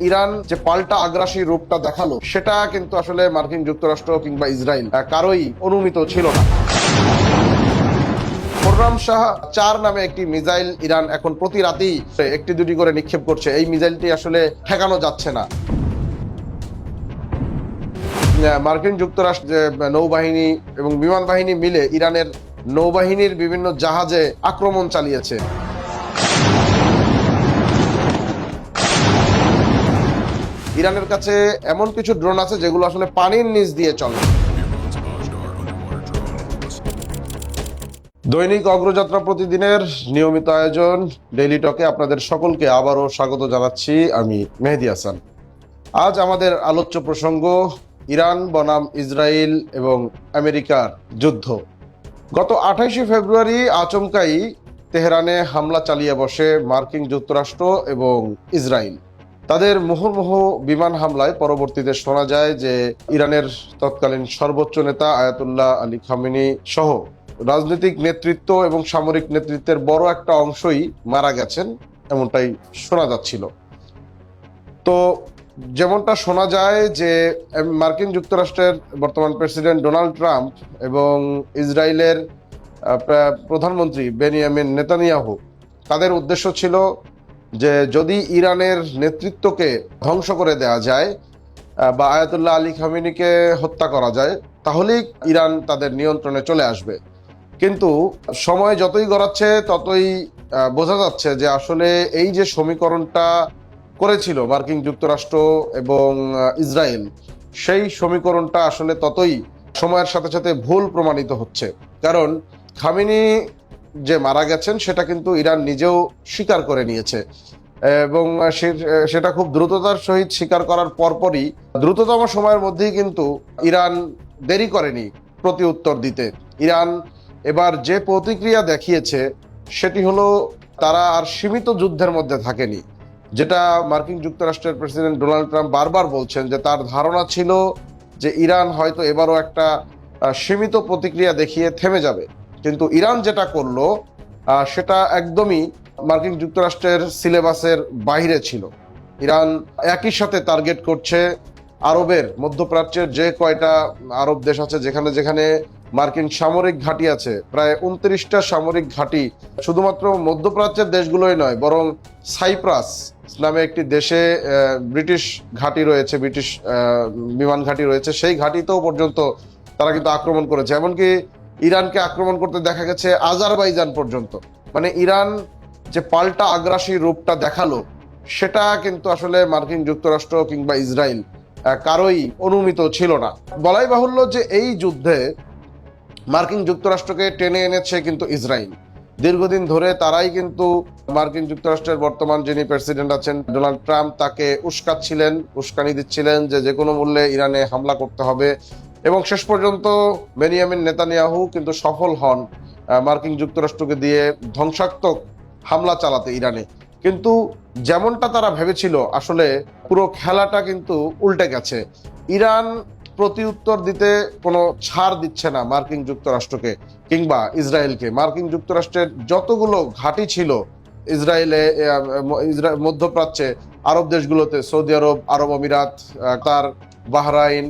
Iran যে পাল্টা আগ্রাসী রূপটা দেখালো সেটা কিন্তু আসলে মার্কিন যুক্তরাষ্ট্র কিংবা ইসরায়েল কারোই অনুমিত ছিল না। খোররাম শাহ 4 নামে একটি মিসাইল ইরান এখন প্রতি রাতেই একটি দুটি করে নিক্ষেপ করছে। এই মিসাইলটি আসলে ঠেকানো যাচ্ছে না। মার্কিন যুক্তরাষ্ট্র নৌবাহিনী এবং বিমান বাহিনী মিলে ইরানের নৌবাহিনীর বিভিন্ন জাহাজে আক্রমণ চালিয়েছে। ইরানের কাছে এমন কিছু ড্রোন আছে যেগুলো আসলে পানির নিচ দিয়ে চলে। দৈনিক অগ্রযাত্রা প্রতিদিনের নিয়মিত আয়োজন ডেইলি টকে আপনাদের সকলকে আবারও স্বাগত জানাচ্ছি। আমি মেহেদী হাসান। আজ আমাদের আলোচ্য প্রসঙ্গ ইরান বনাম ইসরায়েল এবং আমেরিকার যুদ্ধ। গত 28শে ফেব্রুয়ারি আচমকাই তেহরানে হামলা চালিয়ে বসে মার্কিন যুক্তরাষ্ট্র এবং ইসরায়েল। তাদের মুহুর্মুহু বিমান হামলায় পরবর্তীতে শোনা যায় যে ইরানের তৎকালীন সর্বোচ্চ নেতা আয়াতুল্লাহ আলী খামেনি সহ রাজনৈতিক নেতৃত্ব এবং সামরিক নেতৃত্বের বড় একটা অংশই মারা গেছেন, এমনটাই শোনা যাচ্ছিল। তো যেমনটা শোনা যায় যে মার্কিন যুক্তরাষ্ট্রের বর্তমান প্রেসিডেন্ট ডোনাল্ড ট্রাম্প এবং ইসরায়েলের প্রধানমন্ত্রী বেনিয়ামিন নেতানিয়াহু, তাদের উদ্দেশ্য ছিল যে যদি ইরানের নেতৃত্বকে ধ্বংস করে দেওয়া যায় বা আয়াতুল্লাহ আলী খামেনিকে হত্যা করা যায়, তাহলেই ইরান তাদের নিয়ন্ত্রণে চলে আসবে। কিন্তু সময় যতই গড়াচ্ছে ততই বোঝা যাচ্ছে যে আসলে এই যে সমীকরণটা করেছিল মার্কিন যুক্তরাষ্ট্র এবং ইসরায়েল, সেই সমীকরণটা আসলে ততই সময়ের সাথে সাথে ভুল প্রমাণিত হচ্ছে। কারণ খামেনি যে মারা গেছেন সেটা কিন্তু ইরান নিজেও স্বীকার করে নিয়েছে এবং সেটা খুব দ্রুততার সহিত স্বীকার করার পরপরই দ্রুততম সময়ের মধ্যেই কিন্তু ইরান দেরি করেনি প্রতি উত্তর দিতে। ইরান এবার যে প্রতিক্রিয়া দেখিয়েছে সেটি হলো তারা আর সীমিত যুদ্ধের মধ্যে থাকেনি, যেটা মার্কিন যুক্তরাষ্ট্রের প্রেসিডেন্ট ডোনাল্ড ট্রাম্প বারবার বলছেন যে তার ধারণা ছিল যে ইরান হয়তো এবারও একটা সীমিত প্রতিক্রিয়া দেখিয়ে থেমে যাবে। কিন্তু ইরান যেটা করলো সেটা একদমই মার্কিন যুক্তরাষ্ট্রের সিলেবাসের বাইরে ছিল। ইরান একই সাথে টার্গেট করছে আরবের, মধ্যপ্রাচ্যের যে কয়টা আরব দেশ আছে যেখানে যেখানে মার্কিন সামরিক ঘাঁটি আছে, প্রায় 29টা সামরিক ঘাঁটি শুধুমাত্র মধ্যপ্রাচ্যের দেশগুলোই নয়, বরং সাইপ্রাস নামে একটি দেশে ব্রিটিশ ঘাঁটি রয়েছে, ব্রিটিশ বিমান ঘাঁটি রয়েছে, সেই ঘাঁটিতেও পর্যন্ত তারা কিন্তু আক্রমণ করেছে। এমনকি ইরানকে আক্রমণ করতে দেখা গেছে আজারবাইজান পর্যন্ত। মানে ইরান যে পাল্টা আগ্রাসী রূপটা দেখালো সেটা কিন্তু আসলে মার্কিন যুক্তরাষ্ট্র কিংবা ইসরায়েল কারোই অনুমিত ছিল না। বলাই বাহুল্য যে এই যুদ্ধে মার্কিন যুক্তরাষ্ট্রকে টেনে এনেছে কিন্তু ইসরায়েল। দীর্ঘদিন ধরে তারাই কিন্তু মার্কিন যুক্তরাষ্ট্রের বর্তমান যিনি প্রেসিডেন্ট আছেন ডোনাল্ড ট্রাম্প, তাকে উস্কানি দিচ্ছিলেন যে কোনো মূল্যে ইরানে হামলা করতে হবে। এবং শেষ পর্যন্ত বেনিয়ামিন নেতানিয়াহু কিন্তু সফল হন মার্কিন যুক্তরাষ্ট্রকে দিয়ে ধ্বংসাত্মক হামলা চালাতে ইরানে। কিন্তু যেমনটা তারা ভেবেছিল আসলে পুরো খেলাটা কিন্তু উল্টে গেছে। ইরান প্রতি উত্তর দিতে কোনো ছাড় দিচ্ছে না মার্কিন যুক্তরাষ্ট্রকে কিংবা ইসরায়েলকে। মার্কিন যুক্তরাষ্ট্রের যতগুলো ঘাঁটি ছিল ইসরায়েলে, মধ্যপ্রাচ্যে, আরব দেশগুলোতে, সৌদি আরব, আরব আমিরাত, কাতার, বাহরাইন,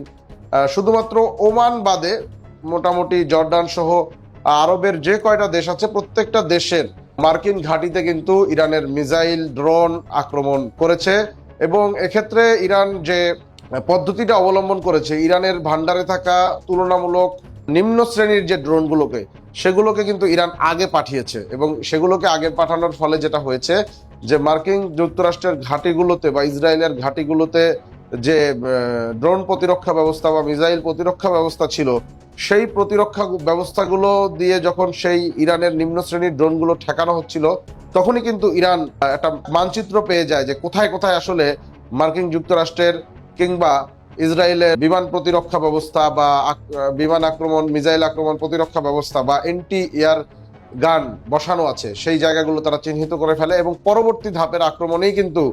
শুধুমাত্র ওমান বাদে মোটামুটি জর্ডান সহ আরবের যে কয়টা দেশ আছে প্রত্যেকটা দেশের মার্কিন ঘাঁটিতে কিন্তু ইরানের মিসাইল, ড্রোন আক্রমণ করেছে। এবং এক্ষেত্রে ইরান যে পদ্ধতিটা অবলম্বন করেছে, ইরানের ভান্ডারে থাকা তুলনামূলক নিম্ন শ্রেণীর যে ড্রোনগুলোকে সেগুলোকে কিন্তু ইরান আগে পাঠিয়েছে। এবং সেগুলোকে আগে পাঠানোর ফলে যেটা হয়েছে যে মার্কিন যুক্তরাষ্ট্রের ঘাঁটিগুলোতে বা ইসরায়েলের ঘাঁটিগুলোতে যে ড্রোন প্রতিরক্ষা ব্যবস্থা বা মিসাইল প্রতিরক্ষা ব্যবস্থা ছিল, সেই প্রতিরক্ষা ব্যবস্থাগুলো দিয়ে যখন সেই ইরানের নিম্ন শ্রেণীর ড্রোনগুলো ঠেকানো হচ্ছিল, তখনই কিন্তু ইরান একটা মানচিত্র পেয়ে যায় যে কোথায় কোথায় আসলে মার্কিন যুক্তরাষ্ট্রের কিংবা ইসরায়েলের বিমান প্রতিরক্ষা ব্যবস্থা বা বিমান আক্রমণ, মিসাইল আক্রমণ প্রতিরক্ষা ব্যবস্থা বা এন্টি এয়ার গান বসানো আছে, সেই জায়গাগুলো তারা চিহ্নিত করে ফেলে। এবং পরবর্তী ধাপের আক্রমণেই কিন্তু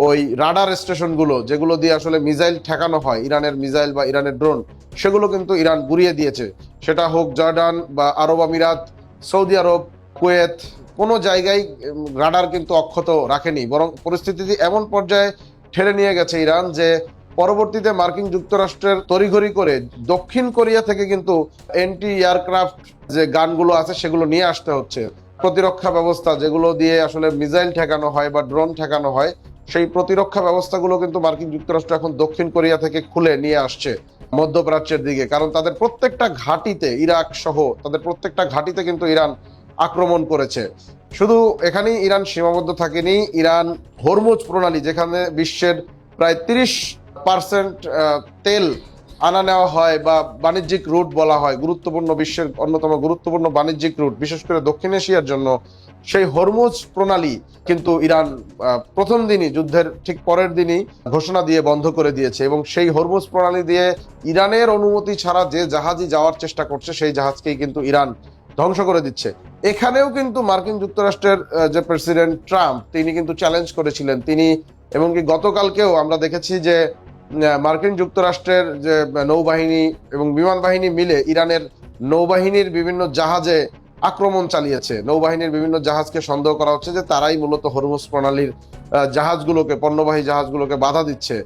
ওই রাডার স্টেশনগুলো যেগুলো দিয়ে আসলে মিসাইল ঠেকানো হয়, ইরানের মিসাইল বা ইরানের ড্রোন, সেগুলো কিন্তু ইরান গুড়িয়ে দিয়েছে। সেটা হোক জর্ডান বা আরব আমিরাত, সৌদি আরব, কুয়েত, কোনো জায়গায় রাডার কিন্তু অক্ষত রাখেনি। বরং পরিস্থিতি এমন পর্যায়ে ঠেলে নিয়ে গেছে ইরান, যে পরবর্তীতে মার্কিন যুক্তরাষ্ট্রের তড়িঘড়ি করে দক্ষিণ কোরিয়া থেকে কিন্তু এন্টি এয়ারক্রাফট যে গানগুলো আছে সেগুলো নিয়ে আসতে হচ্ছে। প্রতিরক্ষা ব্যবস্থা যেগুলো দিয়ে আসলে মিসাইল ঠেকানো হয় বা ড্রোন ঠেকানো হয়, সেই প্রতিরক্ষা ব্যবস্থাগুলো কিন্তু মার্কিন যুক্তরাষ্ট্র এখন দক্ষিণ কোরিয়া থেকে খুলে নিয়ে আসছে মধ্যপ্রাচ্যের দিকে। কারণ তাদের প্রত্যেকটা ঘাঁটিতে, ইরাক সহ তাদের প্রত্যেকটা ঘাঁটিতে কিন্তু ইরান আক্রমণ করেছে। শুধু এখানেই ইরান সীমাবদ্ধ থাকেনি, ইরান হরমুজ প্রণালী, যেখানে বিশ্বের প্রায় 30% তেল আনা নেওয়া হয় বা বাণিজ্যিক রুট বলা হয়, গুরুত্বপূর্ণ, বিশ্বের অন্যতম গুরুত্বপূর্ণ বাণিজ্যিক রুট বিশেষ করে দক্ষিণ এশিয়ার জন্য, সেই হরমুজ প্রণালী কিন্তু ইরান প্রথম দিনই, যুদ্ধের ঠিক পরের দিনই ঘোষণা দিয়ে বন্ধ করে দিয়েছে। এবং সেই হরমুজ প্রণালী দিয়ে ইরানের অনুমতি ছাড়া যে জাহাজই যাওয়ার চেষ্টা করছে সেই জাহাজকেই কিন্তু ইরান ধ্বংস করে দিচ্ছে। এখানেও কিন্তু মার্কিন যুক্তরাষ্ট্রের যে প্রেসিডেন্ট ট্রাম্প, তিনি কিন্তু চ্যালেঞ্জ করেছিলেন। তিনি এমনকি গতকালকেও আমরা দেখেছি যে মার্কিন যুক্তরাষ্ট্রের যে নৌবাহিনী এবং বিমান বাহিনী মিলে ইরানের নৌবাহিনীর বিভিন্ন জাহাজে আক্রমণ চালিয়েছে। নৌবাহিনীর বিভিন্ন জাহাজকে সন্দেহ করা হচ্ছে যে তারাই মূলত হরমুজ প্রণালীর জাহাজগুলোকে, পণ্যবাহী জাহাজগুলোকে বাধা দিচ্ছে।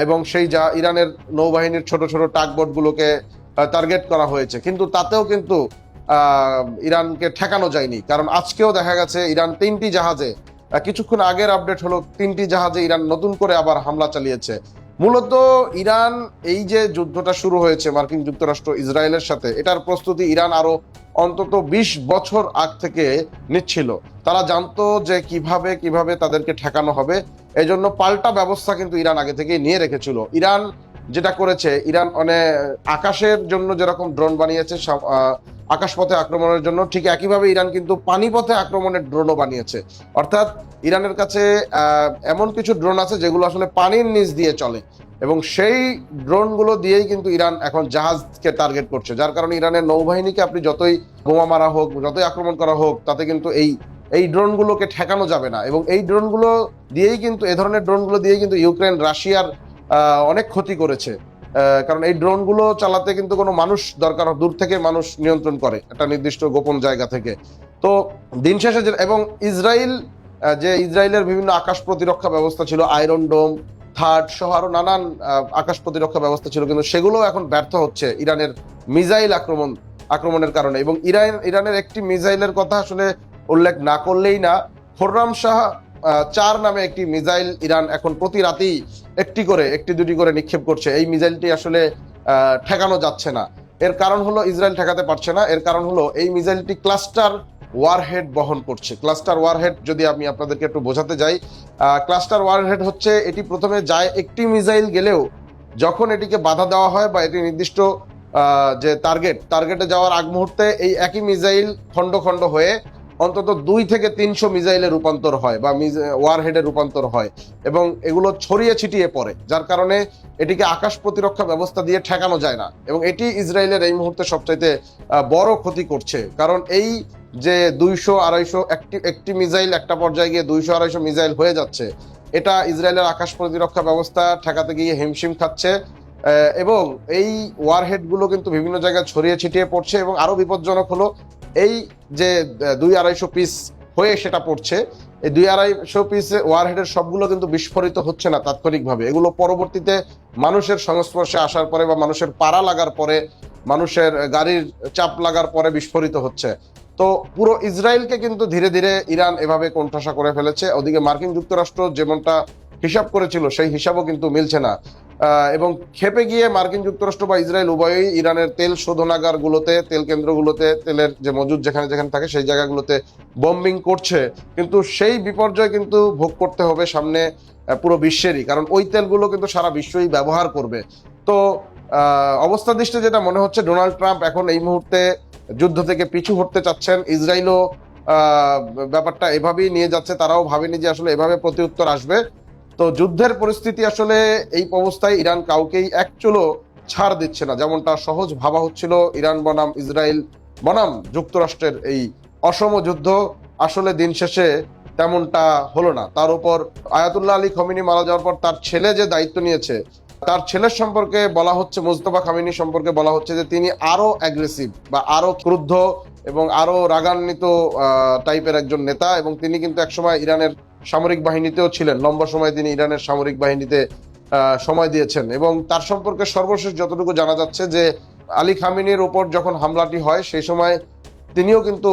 এবং সেই ইরানের নৌবাহিনীর ছোট ছোট টাগবোটগুলোকে টার্গেট করা হয়েছে। কিন্তু তাতেও কিন্তু ইরানকে ঠেকানো যায়নি, কারণ আজকেও দেখা গেছে ইরান 3টি জাহাজে, কিছুক্ষণ আগের আপডেট হলো 3টি জাহাজে ইরান নতুন করে আবার হামলা চালিয়েছে। মূলত ইরান, এই যে যুদ্ধটা শুরু হয়েছে মার্কিন যুক্তরাষ্ট্র ইসরায়েলের সাথে, এটার প্রস্তুতি ইরান আরো অন্তত 20 বছর আগ থেকে নিচ্ছিল। তারা জানতো যে কিভাবে কিভাবে তাদেরকে ঠেকানো হবে, এই জন্য পাল্টা ব্যবস্থা কিন্তু ইরান আগে থেকে নিয়ে রেখেছিল। ইরান যেটা করেছে, ইরান আকাশের জন্য যেরকম ড্রোন বানিয়েছে আকাশপথে আক্রমণের জন্য, ঠিক একইভাবে ইরান কিন্তু পানিপথে আক্রমণের ড্রোনও বানিয়েছে। অর্থাৎ ইরানের কাছে এমন কিছু ড্রোন আছে যেগুলো আসলে পানির নিচ দিয়ে চলে, এবং সেই ড্রোনগুলো দিয়েই কিন্তু ইরান এখন জাহাজকে টার্গেট করছে। যার কারণে ইরানের নৌবাহিনীকে আপনি যতই বোমা মারা হোক, যতই আক্রমণ করা হোক, তাতে কিন্তু এই ড্রোনগুলোকে ঠেকানো যাবে না। এবং এই ড্রোনগুলো দিয়েই কিন্তু, এ ধরনের ড্রোনগুলো দিয়েই কিন্তু ইউক্রেন রাশিয়ার অনেক ক্ষতি করেছে। কারণ এই ড্রোনগুলো চালাতে কিন্তু কোনো মানুষ দরকার, দূর থেকে মানুষ নিয়ন্ত্রণ করে একটা নির্দিষ্ট গোপন জায়গা থেকে। তো দিন শেষে এবং ইসরায়েলের বিভিন্ন আকাশ প্রতিরক্ষা ব্যবস্থা ছিল, আয়রন ডোম, থার্ড সহ আরো নানান আকাশ প্রতিরক্ষা ব্যবস্থা ছিল, কিন্তু সেগুলো এখন ব্যর্থ হচ্ছে ইরানের মিসাইল আক্রমণের কারণে। এবং ইরানের একটি মিসাইলের কথা আসলে উল্লেখ না করলেই না, খোররাম শাহ 4 নামে একটি মিসাইল ইরান এখন প্রতি রাতেই একটি দুটি করে নিক্ষেপ করছে। এই মিসাইলটি আসলে ঠেকানো যাচ্ছে না। এর কারণ হলো, ইসরায়েল ঠেকাতে পারছে না, এর কারণ হলো এই মিসাইলটি ক্লাস্টার ওয়ারহেড বহন করছে। ক্লাস্টার ওয়ারহেড যদি আমি আপনাদেরকে একটু বোঝাতে যাই, ক্লাস্টার ওয়ারহেড হচ্ছে, এটি প্রথমে যায় একটি মিসাইল গেলেও যখন এটিকে বাধা দেওয়া হয় বা এটি নির্দিষ্ট যে টার্গেটে যাওয়ার আগ মুহূর্তে এই একই মিসাইল খন্ড খন্ড হয়ে অন্তত 2 থেকে 300 মিসাইলে রূপান্তর হয় বা ওয়ারহেডে রূপান্তর হয়, এবং এগুলো ছড়িয়ে ছিটিয়ে পড়ে, যার কারণে এটিকে আকাশ প্রতিরক্ষা ব্যবস্থা দিয়ে ঠেকানো যায় না। এবং এটি ইসরায়েলের এই মুহূর্তে সবচাইতে বড় ক্ষতি করছে। কারণ এই যে 200-250 একটি মিসাইল একটা পর্যায়ে গিয়ে 200-250 মিসাইল হয়ে যাচ্ছে, এটা ইসরায়েলের আকাশ প্রতিরক্ষা ব্যবস্থা ঠেকাতে গিয়ে হিমশিম খাচ্ছে। এবং এই ওয়ারহেডগুলো কিন্তু বিভিন্ন জায়গায় ছড়িয়ে ছিটিয়ে পড়ছে। এবং আরো বিপজ্জনক হলো, এই যে 200-250 পিস হয়ে সেটা পড়ছে, এই 200-250 পিস ওয়ারহেডের সবগুলো কিন্তু বিস্ফোরিত হচ্ছে না তাৎক্ষণিকভাবে। এগুলো পরবর্তীতে মানুষের সংস্পর্শে আসার পরে বা মানুষের পাড়া লাগার পরে, মানুষের গাড়ির চাপ লাগার পরে বিস্ফোরিত হচ্ছে। তো পুরো ইসরায়েলকে কিন্তু ধীরে ধীরে ইরান এভাবে কোণঠাসা করে ফেলেছে। ওদিকে মার্কিন যুক্তরাষ্ট্র যেমনটা হিসাব করেছিল সেই হিসাবও কিন্তু মিলছে না। এবং খেপে গিয়ে মার্কিন যুক্তরাষ্ট্র বা ইসরায়েল উভয়ই ইরানের তেল শোধনাগারগুলোতে, তেল কেন্দ্রগুলোতে, তেলের যে মজুদ যেখানে যেখানে থাকে সেই জায়গাগুলোতে বম্বিং করছে। কিন্তু সেই বিপর্যয় কিন্তু ভোগ করতে হবে সামনে পুরো বিশ্বেরই, কারণ ওই তেলগুলো কিন্তু সারা বিশ্বই ব্যবহার করবে। তো অবস্থা দৃষ্টি যেটা মনে হচ্ছে, ডোনাল্ড ট্রাম্প এখন এই মুহূর্তে যুদ্ধ থেকে পিছু হটতে চাচ্ছেন। ইসরায়েলও ব্যাপারটা এভাবেই নিয়ে যাচ্ছে, তারাও ভাবেনি যে আসলে এভাবে প্রতিউত্তর আসবে। তো যুদ্ধের পরিস্থিতি আসলে এই অবস্থায় ইরান কাউকেই এক চুলো ছাড় দিচ্ছে না, যেমনটা সহজ ভাবা হচ্ছিল। ইরান বনাম ইসরায়েল বনাম যুক্তরাষ্ট্রের এই অসম যুদ্ধ আসলে দিন শেষে তেমনটা হলো না। তার উপর আয়াতুল্লাহ আলী খমেনি মারা যাওয়ার পর তার ছেলে যে দায়িত্ব নিয়েছে, তার ছেলের সম্পর্কে বলা হচ্ছে, মুজতবা খামেনি সম্পর্কে বলা হচ্ছে যে তিনি আরো অ্যাগ্রেসিভ বা আরো ক্রুদ্ধ এবং আরো রাগান্বিত টাইপের একজন নেতা। এবং তিনি কিন্তু একসময় ইরানের সামরিক বাহিনীতেও ছিলেন, লম্বা সময় তিনি ইরানের সামরিক বাহিনীতে সময় দিয়েছেন। এবং তার সম্পর্কে সর্বশেষ যতটুকু জানা যাচ্ছে যে আলী খামেনির ওপর যখন হামলাটি হয় সেই সময় তিনিও কিন্তু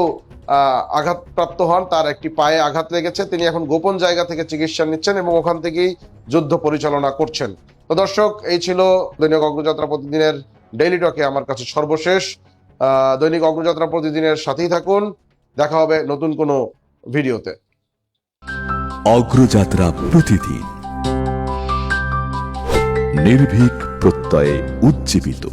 আঘাতপ্রাপ্ত হন, তার একটি পায়ে আঘাত লেগেছে। তিনি এখন গোপন জায়গা থেকে চিকিৎসা নিচ্ছেন এবং ওখান থেকেই যুদ্ধ পরিচালনা করছেন। তো দর্শক, এই ছিল দৈনিক অগ্রযাত্রা প্রতিদিনের ডেইলি টকে আমার কাছে সর্বশেষ। দৈনিক অগ্রযাত্রা প্রতিদিনের সাথেই থাকুন, দেখা হবে নতুন কোনো ভিডিওতে। অগ্রযাত্রা প্রতিদিন, নির্ভীক প্রত্যয়ে উজ্জীবিত।